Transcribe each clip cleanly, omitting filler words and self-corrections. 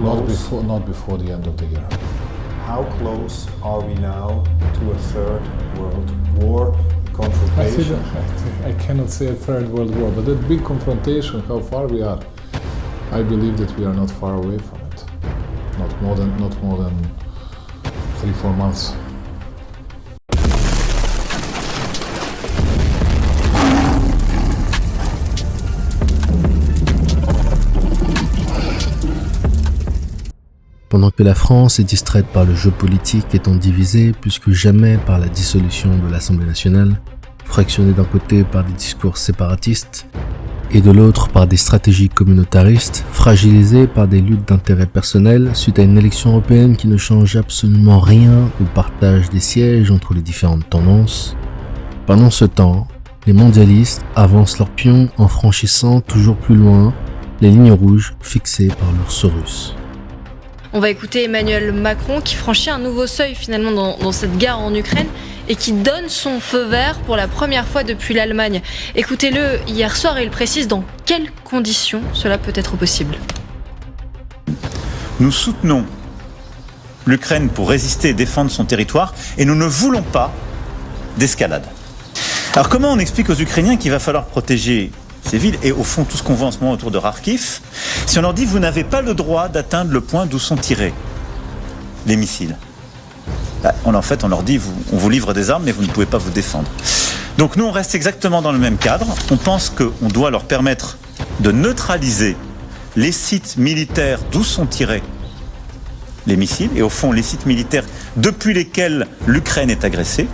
Not before the end of the year. How close are we now to a third world war confrontation? I cannot say a third world war, but that big confrontation, how far we are, I believe that we are not far away from it. Not more than 3-4 months. Pendant que la France est distraite par le jeu politique étant divisée plus que jamais par la dissolution de l'Assemblée nationale, fractionnée d'un côté par des discours séparatistes et de l'autre par des stratégies communautaristes, fragilisée par des luttes d'intérêt personnel suite à une élection européenne qui ne change absolument rien au partage des sièges entre les différentes tendances. Pendant ce temps, les mondialistes avancent leurs pions en franchissant toujours plus loin les lignes rouges fixées par l'ours russe. On va écouter Emmanuel Macron qui franchit un nouveau seuil finalement dans cette guerre en Ukraine et qui donne son feu vert pour la première fois depuis l'Allemagne. Écoutez-le hier soir et il précise dans quelles conditions cela peut être possible. Nous soutenons l'Ukraine pour résister et défendre son territoire et nous ne voulons pas d'escalade. Alors comment on explique aux Ukrainiens qu'il va falloir protéger ces villes et au fond tout ce qu'on voit en ce moment autour de Kharkiv, si on leur dit vous n'avez pas le droit d'atteindre le point d'où sont tirés les missiles, on leur dit on vous livre des armes mais vous ne pouvez pas vous défendre. Donc nous on reste exactement dans le même cadre, on pense qu'on doit leur permettre de neutraliser les sites militaires d'où sont tirés les missiles et au fond les sites militaires depuis lesquels l'Ukraine est agressée.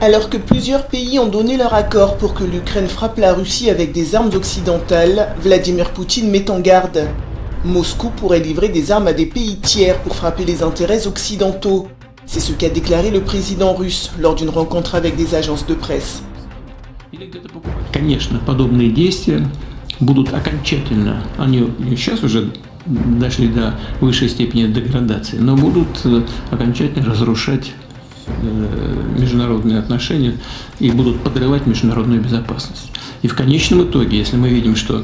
Alors que plusieurs pays ont donné leur accord pour que l'Ukraine frappe la Russie avec des armes occidentales, Vladimir Poutine met en garde. Moscou pourrait livrer des armes à des pays tiers pour frapper les intérêts occidentaux. C'est ce qu'a déclaré le président russe lors d'une rencontre avec des agences de presse. Конечно, подобные действия будут окончательно, они сейчас уже дошли до высшей степени деградации, но будут окончательно разрушать международные отношения и будут подрывать международную безопасность. И в конечном итоге, если мы видим, что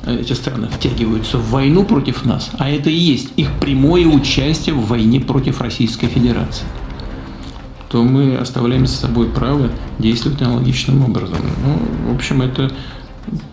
эти страны втягиваются в войну против нас, а это и есть их прямое участие в войне против Российской Федерации, то мы оставляем за собой право действовать аналогичным образом. В общем, это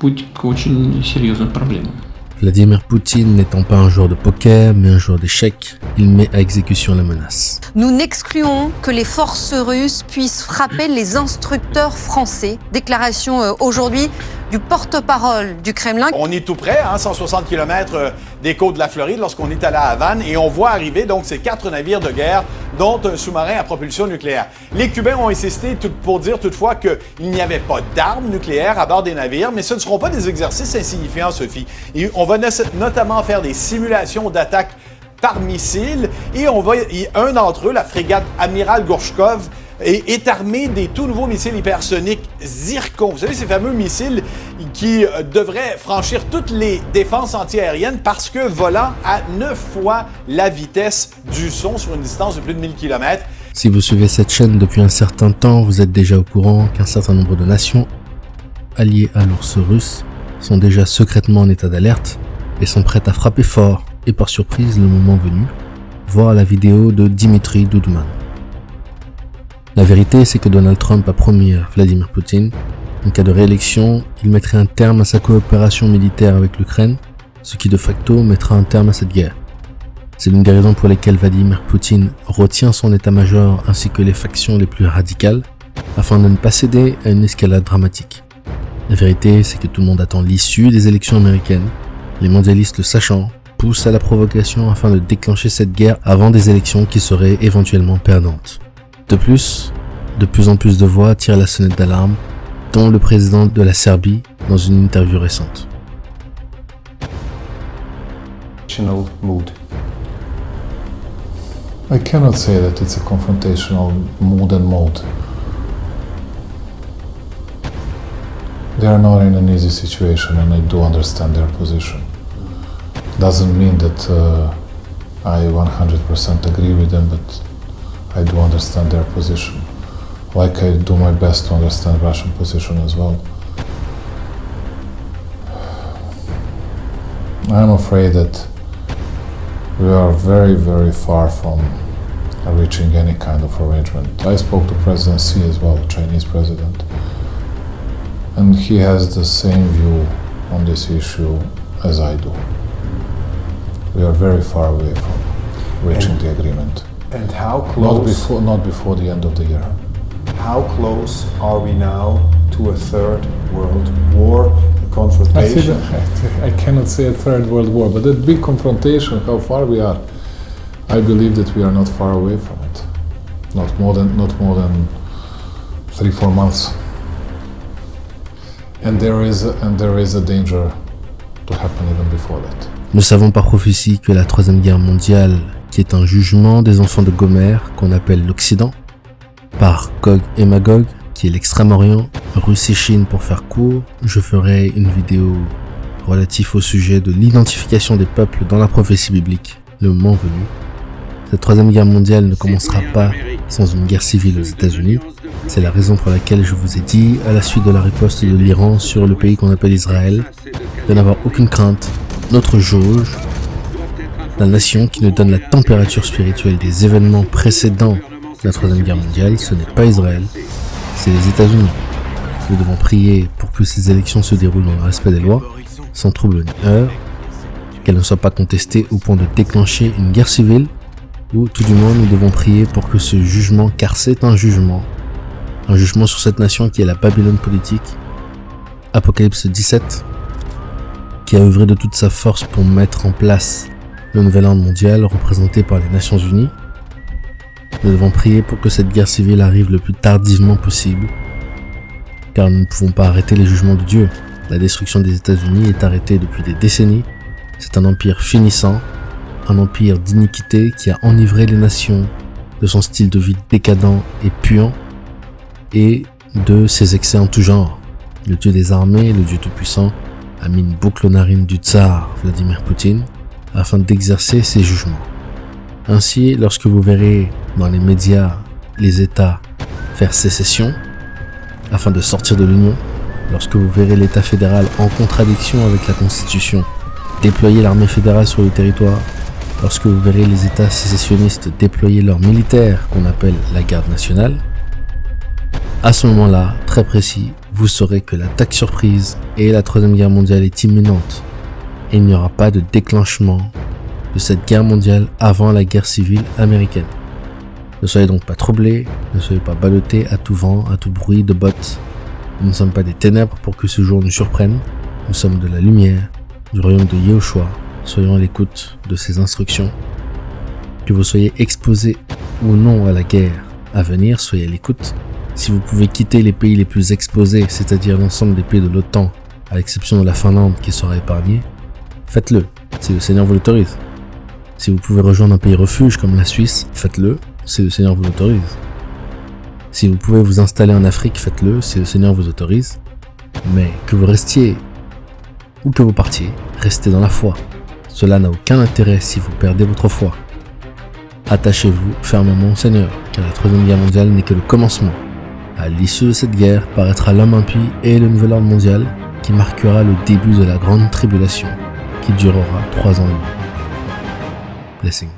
путь к очень серьезным проблемам. Vladimir Poutine n'étant pas un joueur de poker, mais un joueur d'échecs, il met à exécution la menace. Nous n'excluons que les forces russes puissent frapper les instructeurs français. Déclaration aujourd'hui du porte-parole du Kremlin. On est tout près, 160 km des côtes de la Floride, lorsqu'on est allé à Havane, et on voit arriver donc ces 4 navires de guerre, dont un sous-marin à propulsion nucléaire. Les Cubains ont insisté pour dire toutefois qu'il n'y avait pas d'armes nucléaires à bord des navires, mais ce ne seront pas des exercices insignifiants, Sophie. Et on va notamment faire des simulations d'attaque par missile, et un d'entre eux, la frégate Amiral Gorchkov, est armé des tout nouveaux missiles hypersoniques Zircon. Vous savez, ces fameux missiles qui devraient franchir toutes les défenses antiaériennes parce que volant à 9 fois la vitesse du son sur une distance de plus de 1000 km. Si vous suivez cette chaîne depuis un certain temps, vous êtes déjà au courant qu'un certain nombre de nations alliées à l'ours russe sont déjà secrètement en état d'alerte et sont prêtes à frapper fort et par surprise le moment venu, voir la vidéo de Dimitri Doudman. La vérité, c'est que Donald Trump a promis à Vladimir Poutine, en cas de réélection, il mettrait un terme à sa coopération militaire avec l'Ukraine, ce qui de facto mettra un terme à cette guerre. C'est l'une des raisons pour lesquelles Vladimir Poutine retient son état-major ainsi que les factions les plus radicales, afin de ne pas céder à une escalade dramatique. La vérité, c'est que tout le monde attend l'issue des élections américaines, les mondialistes le sachant, poussent à la provocation afin de déclencher cette guerre avant des élections qui seraient éventuellement perdantes. De plus en plus de voix tirent la sonnette d'alarme, dont le président de la Serbie dans une interview récente. Mood. I cannot say that it's a confrontational mood and mode. They are not in an easy situation and I do understand their position. Doesn't mean that I 100% agree with them, but I do understand their position. Like I do my best to understand Russian position as well. I'm afraid that we are very, very far from reaching any kind of arrangement. I spoke to President Xi as well, Chinese president, and he has the same view on this issue as I do. We are very far away from reaching the agreement. And how close? Not before the end of the year. How close are we now to a third world war, a confrontation? I cannot say a third world war, but that big confrontation, how far we are, I believe that we are not far away from it. Not more than 3-4 months. And there is a danger to happen even before that. Nous savons par prophétie que la Troisième Guerre mondiale, qui est un jugement des enfants de Gomère, qu'on appelle l'Occident, par Gog et Magog, qui est l'Extrême-Orient, Russie et Chine pour faire court, je ferai une vidéo relative au sujet de l'identification des peuples dans la prophétie biblique, le moment venu. Cette Troisième Guerre mondiale ne commencera pas sans une guerre civile aux États-Unis. C'est la raison pour laquelle je vous ai dit, à la suite de la riposte de l'Iran sur le pays qu'on appelle Israël, de n'avoir aucune crainte. Notre jauge, la nation qui nous donne la température spirituelle des événements précédents de la Troisième Guerre mondiale, ce n'est pas Israël, c'est les États-Unis. Nous devons prier pour que ces élections se déroulent dans le respect des lois, sans trouble ni heurts, qu'elles ne soient pas contestées au point de déclencher une guerre civile, ou tout du moins nous devons prier pour que ce jugement, car c'est un jugement sur cette nation qui est la Babylone politique, Apocalypse 17, qui a œuvré de toute sa force pour mettre en place le nouvel ordre mondial représenté par les Nations Unies. Nous devons prier pour que cette guerre civile arrive le plus tardivement possible, car nous ne pouvons pas arrêter les jugements de Dieu. La destruction des États-Unis est arrêtée depuis des décennies. C'est un empire finissant, un empire d'iniquité qui a enivré les nations de son style de vie décadent et puant, et de ses excès en tout genre. Le Dieu des armées, le Dieu tout-puissant, a mis une boucle aux narines du tsar Vladimir Poutine afin d'exercer ses jugements. Ainsi, lorsque vous verrez dans les médias les États faire sécession afin de sortir de l'Union, lorsque vous verrez l'État fédéral en contradiction avec la Constitution déployer l'armée fédérale sur le territoire, lorsque vous verrez les États sécessionnistes déployer leurs militaires qu'on appelle la garde nationale, à ce moment-là, très précis, vous saurez que l'attaque surprise et la Troisième Guerre mondiale est imminente. Et il n'y aura pas de déclenchement de cette guerre mondiale avant la guerre civile américaine. Ne soyez donc pas troublés, ne soyez pas ballottés à tout vent, à tout bruit de bottes. Nous ne sommes pas des ténèbres pour que ce jour nous surprenne. Nous sommes de la lumière, du royaume de Yahushua. Soyons à l'écoute de ses instructions. Que vous soyez exposés ou non à la guerre à venir, soyez à l'écoute. Si vous pouvez quitter les pays les plus exposés, c'est-à-dire l'ensemble des pays de l'OTAN, à l'exception de la Finlande qui sera épargnée, faites-le, si le Seigneur vous l'autorise. Si vous pouvez rejoindre un pays refuge comme la Suisse, faites-le, si le Seigneur vous l'autorise. Si vous pouvez vous installer en Afrique, faites-le, si le Seigneur vous autorise. Mais que vous restiez ou que vous partiez, restez dans la foi. Cela n'a aucun intérêt si vous perdez votre foi. Attachez-vous fermement au Seigneur, car la Troisième Guerre mondiale n'est que le commencement. À l'issue de cette guerre paraîtra l'homme impie et le nouvel ordre mondial qui marquera le début de la grande tribulation qui durera 3 ans et demi. Blessing.